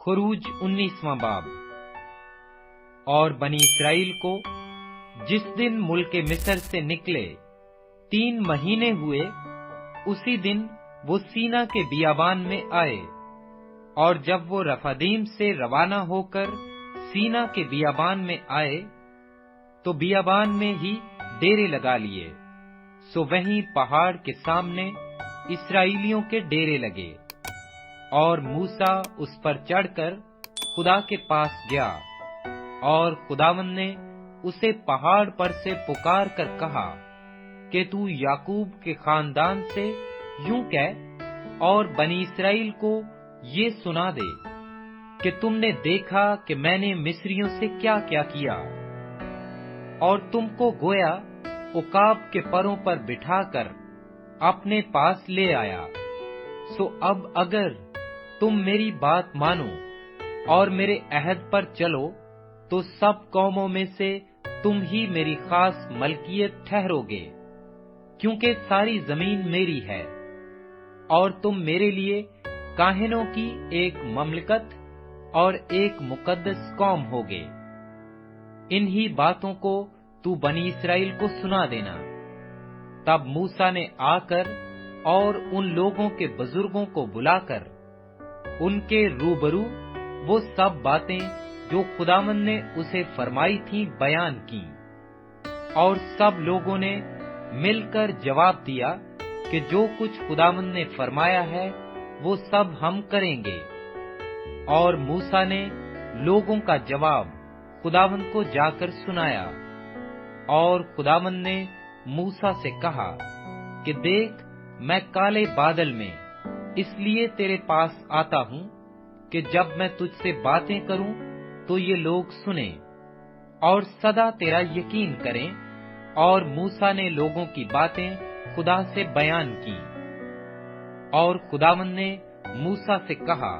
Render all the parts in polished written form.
خروج 19واں باب۔ اور بنی اسرائیل کو جس دن ملک مصر سے نکلے 3 مہینے ہوئے، اسی دن وہ سینا کے بیابان میں آئے۔ اور جب وہ رفدیم سے روانہ ہو کر سینا کے بیابان میں آئے تو بیابان میں ہی ڈیرے لگا لیے۔ سو وہیں پہاڑ کے سامنے اسرائیلیوں کے ڈیرے لگے۔ اور موسیٰ اس پر چڑھ کر خدا کے پاس گیا، اور خداوند نے اسے پہاڑ پر سے پکار کر کہا کہ تو یعقوب کے خاندان سے یوں کہہ اور بنی اسرائیل کو یہ سنا دے کہ تم نے دیکھا کہ میں نے مصریوں سے کیا کیا کیا، اور تم کو گویا عقاب کے پروں پر بٹھا کر اپنے پاس لے آیا۔ سو اب اگر تم میری بات مانو اور میرے عہد پر چلو تو سب قوموں میں سے تم ہی میری خاص ملکیت ٹھہرو گے، کیونکہ ساری زمین میری ہے، اور تم میرے لیے کاہنوں کی ایک مملکت اور ایک مقدس قوم ہوگے۔ انہی باتوں کو تو بنی اسرائیل کو سنا دینا۔ تب موسیٰ نے آ کر اور ان لوگوں کے بزرگوں کو بلا کر ان کے روبرو وہ سب باتیں جو خداوند نے اسے فرمائی تھیں بیان کی، اور سب لوگوں نے مل کر جواب دیا کہ جو کچھ خداوند نے فرمایا ہے وہ سب ہم کریں گے۔ اور موسیٰ نے لوگوں کا جواب خداوند کو جا کر سنایا۔ اور خداوند نے موسیٰ سے کہا کہ دیکھ، میں کالے بادل میں اس لیے تیرے پاس آتا ہوں کہ جب میں تجھ سے باتیں کروں تو یہ لوگ سنیں اور سدا تیرا یقین کریں۔ اور موسیٰ نے لوگوں کی باتیں خدا سے بیان کی۔ اور خداوند نے موسیٰ سے کہا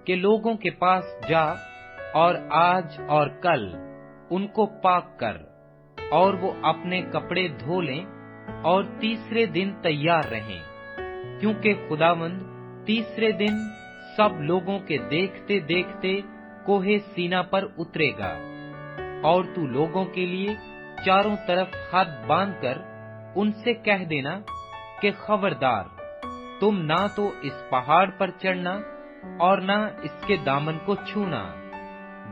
کہ لوگوں کے پاس جا اور آج اور کل ان کو پاک کر، اور وہ اپنے کپڑے دھو لیں اور تیسرے دن تیار رہیں، کیونکہ خداوند تیسرے دن سب لوگوں کے دیکھتے دیکھتے کوہ سینا پر اترے گا۔ اور تو لوگوں کے لیے چاروں طرف حد باندھ کر ان سے کہہ دینا کہ خبردار، تم نہ تو اس پہاڑ پر چڑھنا اور نہ اس کے دامن کو چھونا۔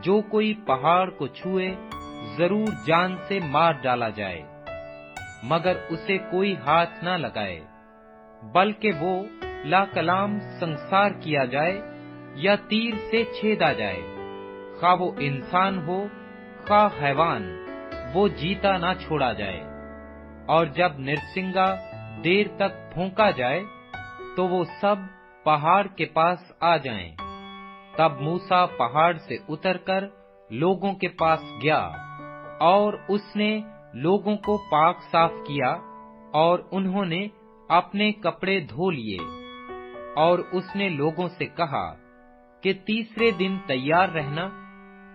جو کوئی پہاڑ کو چھوئے ضرور جان سے مار ڈالا جائے، مگر اسے کوئی ہاتھ نہ لگائے، بلکہ وہ لا کلام سنسار کیا جائے یا تیر سے چھیدا جائے، خواہ وہ انسان ہو خواہ حیوان، وہ جیتا نہ چھوڑا جائے۔ اور جب نرسنگا دیر تک پھونکا جائے تو وہ سب پہاڑ کے پاس آ جائیں۔ تب موسیٰ پہاڑ سے اتر کر لوگوں کے پاس گیا، اور اس نے لوگوں کو پاک صاف کیا، اور انہوں نے اپنے کپڑے دھو لیے۔ اور اس نے لوگوں سے کہا کہ تیسرے دن تیار رہنا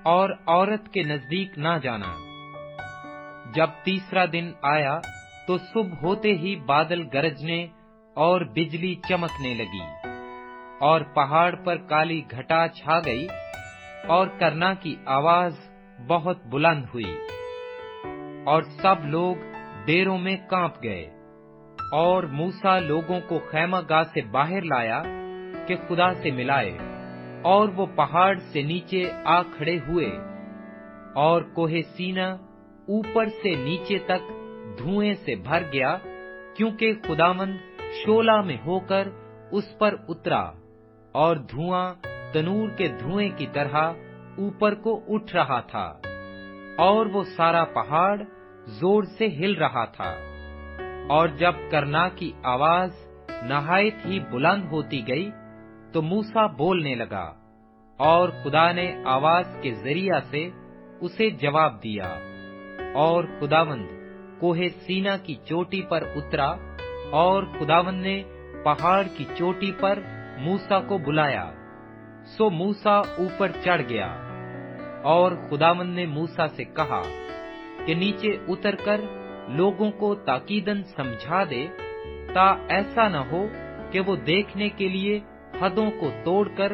اور عورت کے نزدیک نہ جانا۔ جب تیسرا دن آیا تو صبح ہوتے ہی بادل گرجنے اور بجلی چمکنے لگی، اور پہاڑ پر کالی گھٹا چھا گئی، اور کرنا کی آواز بہت بلند ہوئی، اور سب لوگ ڈیروں میں کانپ گئے۔ اور موسیٰ لوگوں کو خیمہ گاہ سے باہر لایا کہ خدا سے ملائے، اور وہ پہاڑ سے نیچے آ کھڑے ہوئے، اور کوہ سینا اوپر سے نیچے تک دھوئیں سے بھر گیا، کیونکہ خداوند شعلہ میں ہو کر اس پر اترا، اور دھواں تنور کے دھوئیں کی طرح اوپر کو اٹھ رہا تھا، اور وہ سارا پہاڑ زور سے ہل رہا تھا۔ اور جب کرنا کی آواز نہایت ہی بلند ہوتی گئی تو موسیٰ بولنے لگا، اور خدا نے آواز کے ذریعہ سے اسے جواب دیا۔ اور خداوند کوہ سینا کی چوٹی پر اترا، اور خداوند نے پہاڑ کی چوٹی پر موسیٰ کو بلایا۔ سو موسیٰ اوپر چڑھ گیا، اور خداوند نے موسیٰ سے کہا کہ نیچے اتر کر لوگوں کو تاکیداً سمجھا دے، تا ایسا نہ ہو کہ وہ دیکھنے کے لیے حدوں کو توڑ کر